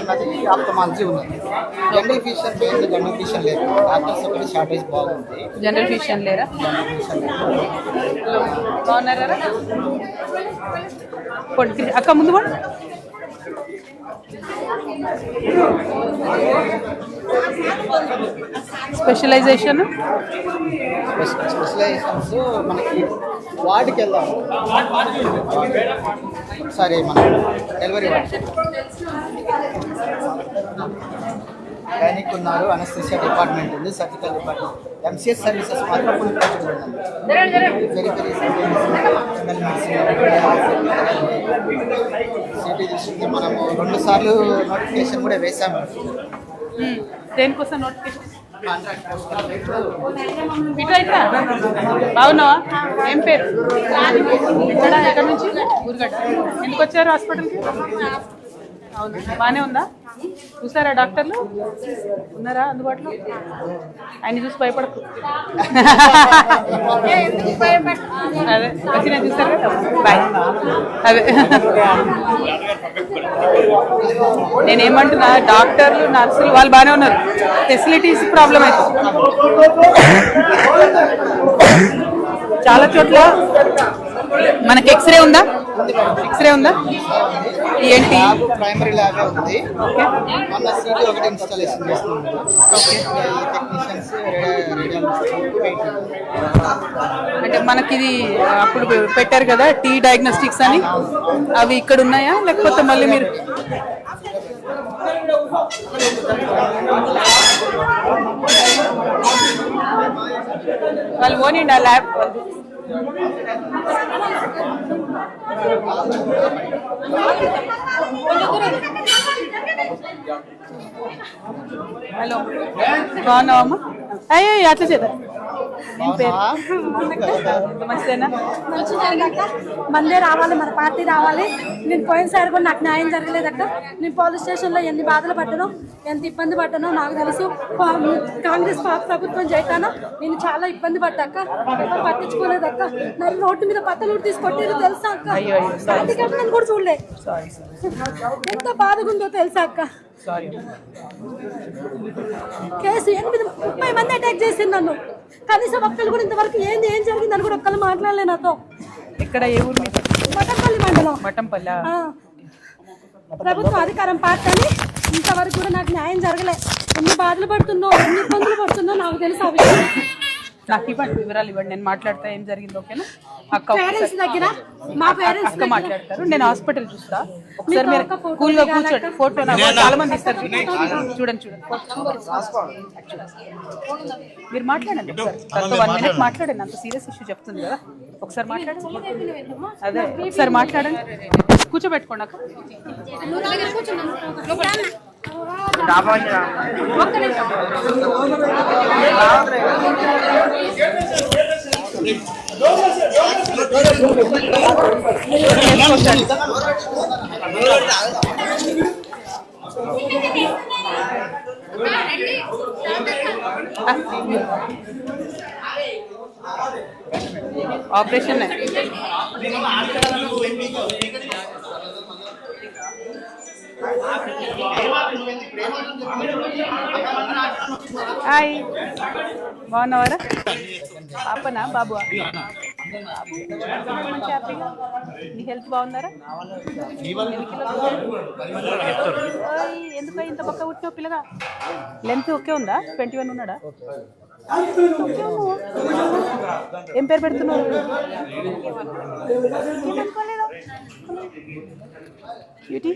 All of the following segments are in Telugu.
ఉన్నది ఆప్థమాలజీ ఉన్నది. General physician main general physician లేదు, డాక్టర్స్ ఒకటి షార్టేజ్ బాగుంది. జనరల్ ఫిజిషియన్ లేరా? బాగున్నారా అక్క? ముందు కూడా స్పెషలైజేషన్స్ మనకి వార్డుకి వెళ్దాం ఒకసారి, మన డెలివరీ వార్డ్ గైనిక్ ఉన్నారు, అనస్థిషియా డిపార్ట్మెంట్ ఉంది, సర్జికల్ డిపార్ట్మెంట్, ఎంసీఎస్ సర్వీసెస్ మాత్రం ఫుల్ ప్యాకేజ్ ఉందండి. వెరీ వెరీ సిటీ తీసుకుంటే మనము 2 సార్లు నోటిఫికేషన్ కూడా వేసాము. దేనికోసం నోటిఫికేషన్? బాగున్నావా? ఏం పేరు? ఎక్కడి నుంచి? ఊరుగడ్డ. ఎందుకు వచ్చారు హాస్పిటల్కి? అవును, బాగానే ఉందా? చూసారా డాక్టర్లు ఉన్నారా అందుబాటులో? ఆయన చూసి భయపడకు. అదే వచ్చిన చూసారు కదా, బాయ్. అదే నేనేమంటున్నా, డాక్టర్లు నర్సులు వాళ్ళు బాగానే ఉన్నారు, ఫెసిలిటీస్ ప్రాబ్లం అవుతుంది చాలా చోట్ల. మనకి ఎక్స్రే ఉందా? ఎక్స్రే ఉందా? ఏంటి? ప్రైమరీ ల్యాబ్ ఉంది. మన సిటీ ఒకటి ఇన్స్టాలేషన్ చేస్తున్నాం. టెక్నీషియన్స్, అంటే మనకి ఇది అప్పుడు పెట్టారు కదా టీ డయాగ్నోస్టిక్స్ అని, అవి ఇక్కడ ఉన్నాయా లేకపోతే మళ్ళీ మీరు? వాళ్ళు ఓనండి ఆ ల్యాబ్. హలో, బాగున్నావమ్మా? అయ్యో అట్లా చేద్దాం. మంచిదేనా? మందే రావాలి, మన పార్టీ రావాలి. నేను పోయినసారి కూడా నాకు న్యాయం జరగలేదక్క. నేను పోలీస్ స్టేషన్లో ఎన్ని బాధలు పడ్డానో, ఎంత ఇబ్బంది పడ్డానో నాకు తెలుసు. కాంగ్రెస్ ప్రభుత్వం చేయటానో నేను చాలా ఇబ్బంది పడ్డాక, ఎవరు పట్టించుకోలేదక్క. నన్ను రోడ్డు మీద పత్తలు తీసుకొట్టేది తెలుసా అక్క? నన్ను కూడా చూడలే. ఎంత బాధగా ఉందో తెలుసా అక్క? కేసు 30 మంది అటాక్ చేసింది నన్ను. కనీసం ఒక్కళ్ళు కూడా ఇంతవరకు ఏం జరిగిందని కూడా ఒక్కళ్ళు మాట్లాడలే నాతో. ఇక్కడ ఏ ఊరు? మఠంపల్లి మండలం. మఠంపల్లి. ప్రభుత్వ అధికారం పార్టీ అని ఇంతవరకు కూడా నాకు న్యాయం జరగలే. ఎన్ని బాధలు పడుతుందో, ఎన్ని ఇబ్బందులు పడుతుందో నాకు తెలుసు. ఆ విషయం నాకు ఇవ్వండి, వివరాలు ఇవ్వండి, నేను మాట్లాడతా ఏం జరిగింది. ఓకేనా? అక్క పేరెంట్స్ దగ్గర మా పేరెంట్స్ అక్క మాట్లాడతారు, నేను హాస్పిటల్ చూస్తా. ఒకసారి మీరు కూల్గా కూర్చోండి. ఫోటో చాలా మంది ఇస్తారు, చూడండి. మీరు మాట్లాడండి ఒకసారి, 1 minute మాట్లాడండి. అంత సీరియస్ ఇష్యూ చెప్తుంది కదా, ఒకసారి మాట్లాడండి. అదే ఒకసారి మాట్లాడండి, కూర్చోబెట్టుకోండి అక్క. ऑपरेशन है। हाय బాగున్నావారా పాపనా బాబు నీ హెల్త్ బాగుందారా ఎందుకు ఇంత పక్క పుట్టిన పిల్లగా లెంత్ ఓకే ఉందా 21 ఉన్నాడా ఏం పేరు పెడుతున్నావు beauty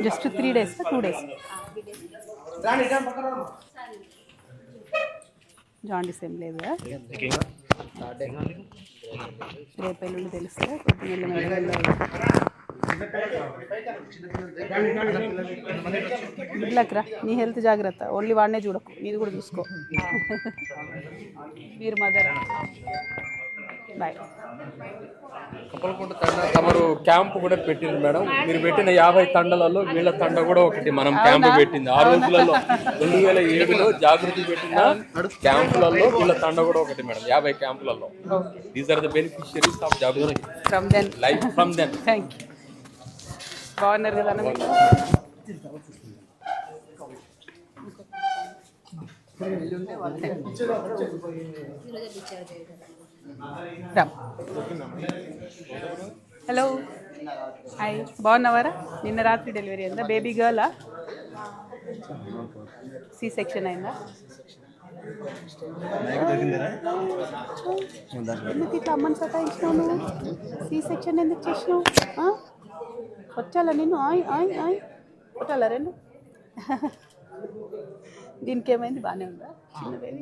just 3 days 2 days jaundice ఏం లేదు రేపు ఎల్లుండి తెలుస్తే ఇట్లకరా నీ హెల్త్ జాగ్రత్త ఓన్లీ వాడినే చూడకు నీది కూడా చూసుకో మీరు మదర్ బాయ్ కప్పలకుంట తండ తమరు క్యాంప్ కూడా పెట్టింది మేడం మీరు పెట్టిన 50 తండలలో వీళ్ళ తండ కూడా ఒకటి మనం క్యాంప్ పెట్టింది ఆ రోజులలో 2007లో జాగృతి పెట్టిన క్యాంపులలో వీళ్ళ తండ కూడా ఒకటి మేడం 50 క్యాంపులలో these are the beneficiaries of Jagruti from then life from then thank you బాగున్నారు కదా హలో హాయ్, బాగున్నావారా? నిన్న రాత్రి డెలివరీ అయిందా? బేబీ గర్లా? సి సెక్షన్ అయిందా? ఎందుకు ఇట్లా అమ్మని సతాయించినావు నువ్వు? సి సెక్షన్ ఎందుకు చేసినావు? వచ్చాలా నేను? ఆయ్ ఆయ్ ఆయ్ కొట్టాలా రెండు? దీనికి ఏమైంది? బాగానే ఉందా చిన్న baby?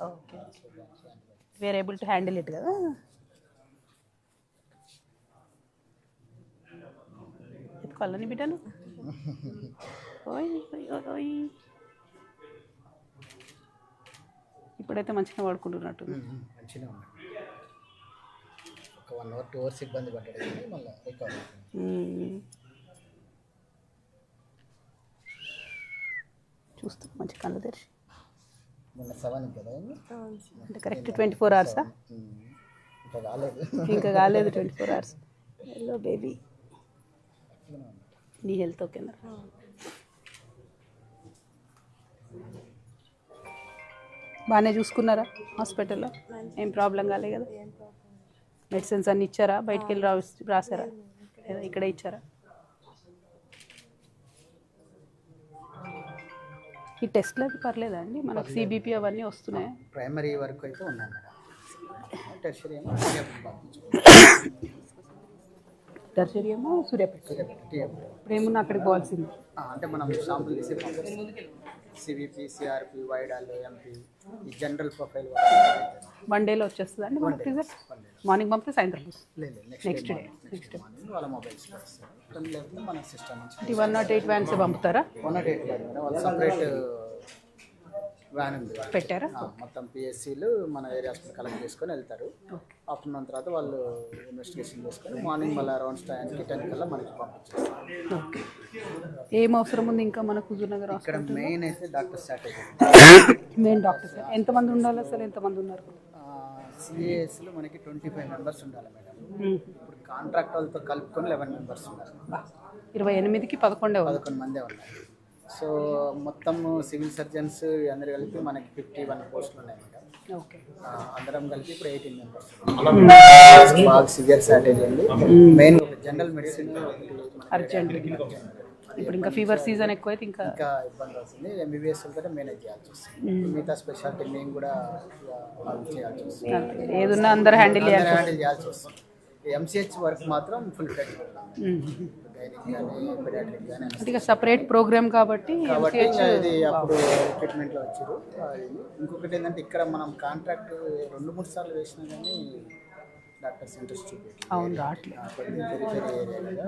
Okay, we're able to handle it కదా. ఎత్తుకోవాలని బిడ్డను? ఓయ్ ఓయ్, ఇప్పుడైతే మంచిగా పడుకుంటున్నట్టు. మంచిగా ఉన్నాడు. ఒక 1 అవర్ 2 అవర్స్ ఇబ్బంది పడ్డాడు, మళ్ళీ రికవర్. చూస్తూ మంచి కళ్ళు తెరిచి. మొన్న 7 కదా, అంటే కరెక్ట్ 24 అవర్సా? ఇంకా కాలేదు. ఇంకా కాలేదు 24 అవర్స్. హలో బేబీ, నీ హెల్త్ ఓకేనా? బాగానే చూసుకున్నారా హాస్పిటల్లో? ఏం ప్రాబ్లం కాలే కదా? మెడిసిన్స్ అన్నీ ఇచ్చారా? బయటికి వెళ్ళి రాసారా? ఇక్కడే ఇచ్చారా? ఈ టెస్ట్లు అది పర్లేదా అండి? మనకు సిబిపి అవన్నీ వస్తున్నాయి. ప్రైమరీ వరకు అయితే ఉన్నాను మేడం. టెర్షరీ ఏమో సూర్యాపేట. ఇప్పుడు ఏమున్నా అక్కడికి పోవాల్సింది. అంటే మనం షాంపుల్ తీసి సివిపి, సిఆర్పి, వైడాల్, ఎంపీ, ఈ జనరల్ ప్రొఫైల్ 1 డేలో వచ్చేస్తుంది అండి మనకు రిజల్ట్? మార్నింగ్ పంపితే సాయంత్రం నెక్స్ట్ డే వాళ్ళ మొబైల్స్ వస్తారు. లేకపోతే మన సిస్టమ్ నుంచి 108 వ్యాన్స్ పంపుతారా? 108 వాళ్ళు సపరేట్ వ్యాన్ ఉంది పెట్టారా? మొత్తం పిఎస్సీలు మన ఏరియాస్ కలెక్ట్ చేసుకొని వెళ్తారు. ఆఫ్టర్నూన్ తర్వాత వాళ్ళు ఇన్వెస్టిగేషన్ చేసుకొని మార్నింగ్ మళ్ళీ అరౌండ్ 10 కల్లా మనకి పంపించేస్తారు. ఏం అవసరం ఉంది ఇంకా మనకు హుజూర్నగర్ ఇక్కడ మెయిన్ అయితే డాక్టర్ షార్టేజ్. మెయిన్ డాక్టర్స్ ఎంతమంది ఉండాలి అసలు? ఎంతమంది ఉన్నారు? సిఏఎస్లో మనకి 25 మెంబర్స్ ఉండాలి మేడం. ఇప్పుడు కాంట్రాక్ట్ వాళ్ళతో కలుపుకొని 11 మెంబర్స్ ఉన్నారు. 28కి 11 మందే ఉన్నారు. సో మొత్తం సివిల్ సర్జన్స్ అందరు కలిపి మనకి 51 పోస్టులు ఉన్నాయి మేడం. ఓకే, అందరం కలిపి ఇప్పుడు 18 మెంబర్స్. బాగా సివియర్ షార్టేజ్ ఉంది. Main general medicine urgent. ఇప్పుడు ఇంకా ఫీవర్ సీజన్ ఎక్కువైతే ఇంకా ఇబ్బంది అవుతుంది. ఎంబీబీఎస్ కూడా మేనేజ్ చేయాల్సి వస్తుంది. మిగతా స్పెషాలిటీ మేము కూడా చేయాల్సి వస్తుంది. ఏదున్నా అందరూ హ్యాండిల్ చేయాల్సి వస్తుంది. ఎంసీహెచ్ వర్క్ మాత్రం ఫుల్ ఫ్లెడ్జ్. ఇక సపరేట్ ప్రోగ్రామ్ కాబట్టి ఇది అప్పుడు ట్రీట్మెంట్లో వచ్చారు. ఇంకొకటి ఏంటంటే ఇక్కడ మనం కాంట్రాక్ట్ 2-3 సార్లు వేసినా కానీ డాక్టర్స్ ఇంట్రెస్ట్ చూపించారు. అవును, రావట్లేదు.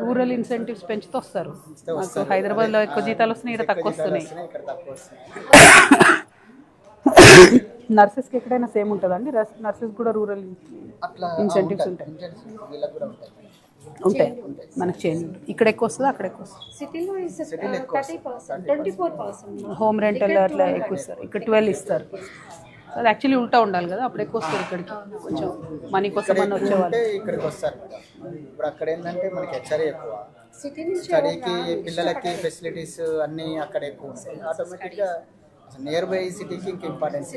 రూరల్ ఇన్సెంటివ్స్ పెంచుతూ వస్తారు. హైదరాబాద్లో ఎక్కువ జీతాలు వస్తున్నాయి, ఇక్కడ తక్కువ వస్తున్నాయి. నర్సెస్కి ఎక్కడైనా సేమ్ ఉంటుందండి? నర్సెస్ కూడా రూరల్ ఇన్సెంటివ్స్ ఉంటాయి? ఉంటాయి, మనకు చేంజ్ ఉంటుంది. ఇక్కడ ఎక్కువ వస్తుంది, అక్కడ ఎక్కువ వస్తుంది. హోమ్ రెంటల్ అట్లా ఎక్కువ ఇస్తారు, ఇక్కడ 12 ఇస్తారు. అది యాక్చువల్లీ ఉల్టా ఉండాలి కదా, అప్పుడు ఎక్కువ వస్తారు. ఇక్కడికి కొంచెం మనీ కోసం అని వచ్చేవాళ్ళు ఇక్కడికి వస్తారు. ఇప్పుడు అక్కడ ఏంటంటే మనకి హెచ్ఆర్ఏ ఎక్కువ, స్టడీకి పిల్లలకి ఫెసిలిటీస్ అన్నీ అక్కడ ఎక్కువ ఉంటాయి. ఆటోమేటిక్గా నియర్ బై సిటీకి ఇంకా importance.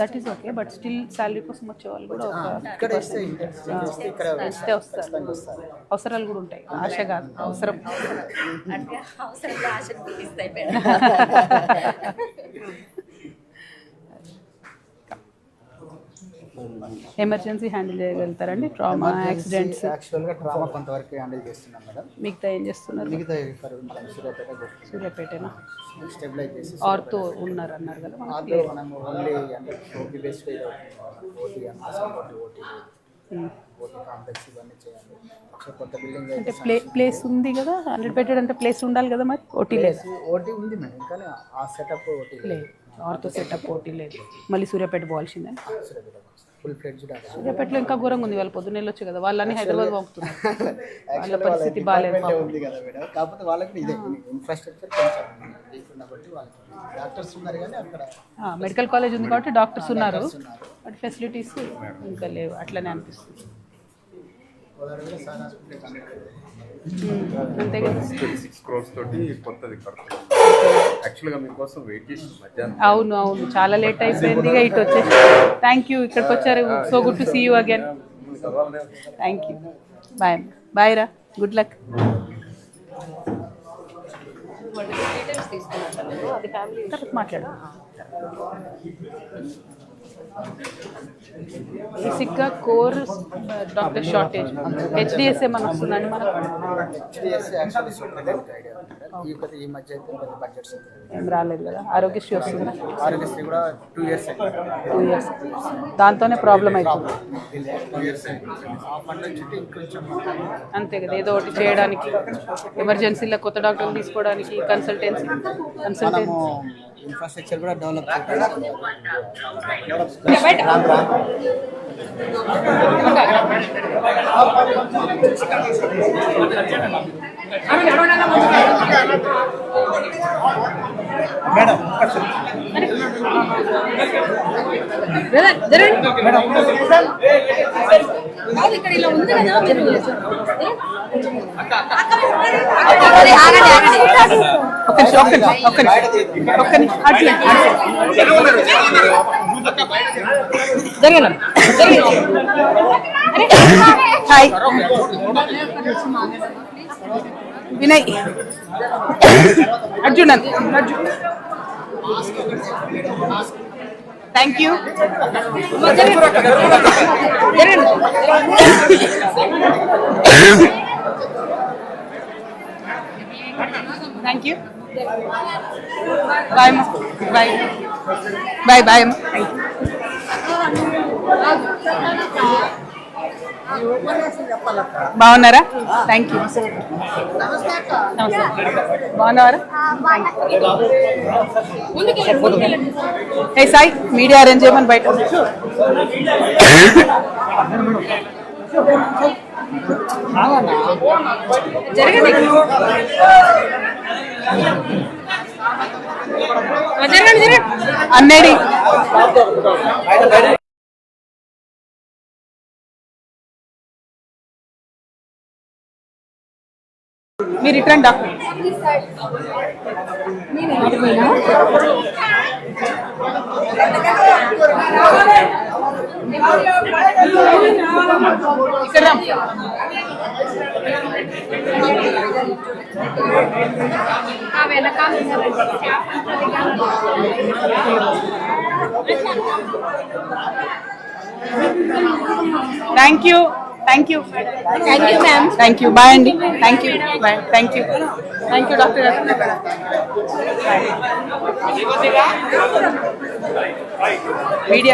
That is okay, but still salary కోసం వచ్చేవాళ్ళు కూడా ఇక్కడ వస్తారు. అవసరాలు కూడా ఉంటాయి, ఆశ కాదు, అవసరం. ఎమర్జెన్సీ హ్యాండిల్ చేయగలుగుతారండి? Trauma, accidents? యాక్చువల్గా ట్రామా కొంతవరకు హ్యాండిల్ చేస్తున్నాం మేడం. మిగతా ఏం చేస్తున్నారు? మిగతా సూర్యాపేటనా? స్టెబిలైజ్ చేసి ఆర్తో ఉన్నారు అన్నారు కదా. మనం ఓన్లీ అంటే ఓపీ బేస్డ్ ఓటీ కాంప్లెక్స్ ఇవన్నీ చేయాలి. సో కొత్త బిల్డింగ్ అంటే ప్లేస్ ఉంది కదా, 100 బెడెడ్ అంటే ప్లేస్ ఉండాలి కదా. మరి ఓటీ లేదు? ఓటీ ఉంది మేడం, కానీ ఆ సెటప్ ఓటీ లేదు. ఆర్తో సెటప్ ఓటీ లేదు. మళ్ళీ సూర్యాపేట పోవాల్సిందే. Full fledged. సూర్యాపేటలో ఇంకా ఘోరంగా ఉంది. వాళ్ళు పొద్దున్న వెళ్ళొచ్చు కదా, వాళ్ళని హైదరాబాద్ పంపుతున్నారు. వాళ్ళ పరిస్థితి బాగాలేదు ఉంది కదా మేడం. కాకపోతే వాళ్ళకి ఇదే ఇన్ఫ్రాస్ట్రక్చర్ కొంచెం వీక్ ఉన్నప్పుడు వాళ్ళకి డాక్టర్స్ ఉన్నారు, కానీ అక్కడ మెడికల్ కాలేజ్ ఉంది కాబట్టి డాక్టర్స్ ఉన్నారు, బట్ ఫెసిలిటీస్ ఇంకా లేవు. అట్లనే అనిపిస్తుంది. కోదాడ కూడా సార్ హాస్పిటల్ అంతే కదా. 6 crores తోటి కొత్తది కడుతున్నాం. యాక్చువల్గా మీకోసం వెయిట్ చేసి మధ్యాహ్నం అవును అవును, చాలా లేట్ అయిపోయింది. ఇక ఇటు వచ్చేసి థ్యాంక్ యూ, ఇక్కడికి వచ్చారు. So good to see you again. Thank you, bye bye రా, గుడ్ లక్. మాట్లాడు. బేసిక్గా కోర్ డాక్టర్ షార్టేజ్, హెచ్డిఎస్ ఏమన్నా వస్తుందండి మనకు? హెచ్డిఎస్ యాక్చువల్లీ సూపరింటెండెంట్ ఐడియా ఉంటుంది. ఈ మధ్య అయితే పెద్ద బడ్జెట్స్ ఏం రాలేదు కదా. ఆరోగ్యశ్రీ వస్తుందా? ఆరోగ్యశ్రీ కూడా 2 years 2 years, దాంతోనే ప్రాబ్లం అవుతుంది. 2 years ఆ ఫండ్ నుంచి ఇంకొంచెం అంతే కదా, ఏదో ఒకటి చేయడానికి, ఎమర్జెన్సీలో కొత్త డాక్టర్లు తీసుకోవడానికి, కన్సల్టెన్సీ మనము ఇన్ఫ్రాస్ట్రక్చర్ కూడా డెవలప్ మేడం ఇక్కడ ఇలా ఉంది కదా మీరు. Hi Vinay, Arjun Arjun, thank you. Thank you, bye bye bye bye. బాగున్నారా? Thank you. నమస్తే, బాగున్నారా? ఏ సాయి, మీడియా అరేంజ్ చేయమని బయట. అన్నేడి మీరు రిటర్న్ డాక్టర్. ఇక్కడ thank you, thank you, thank you ma'am, thank you, bye అండి, thank you, bye, thank you, thank you doctor గారు. మీడియా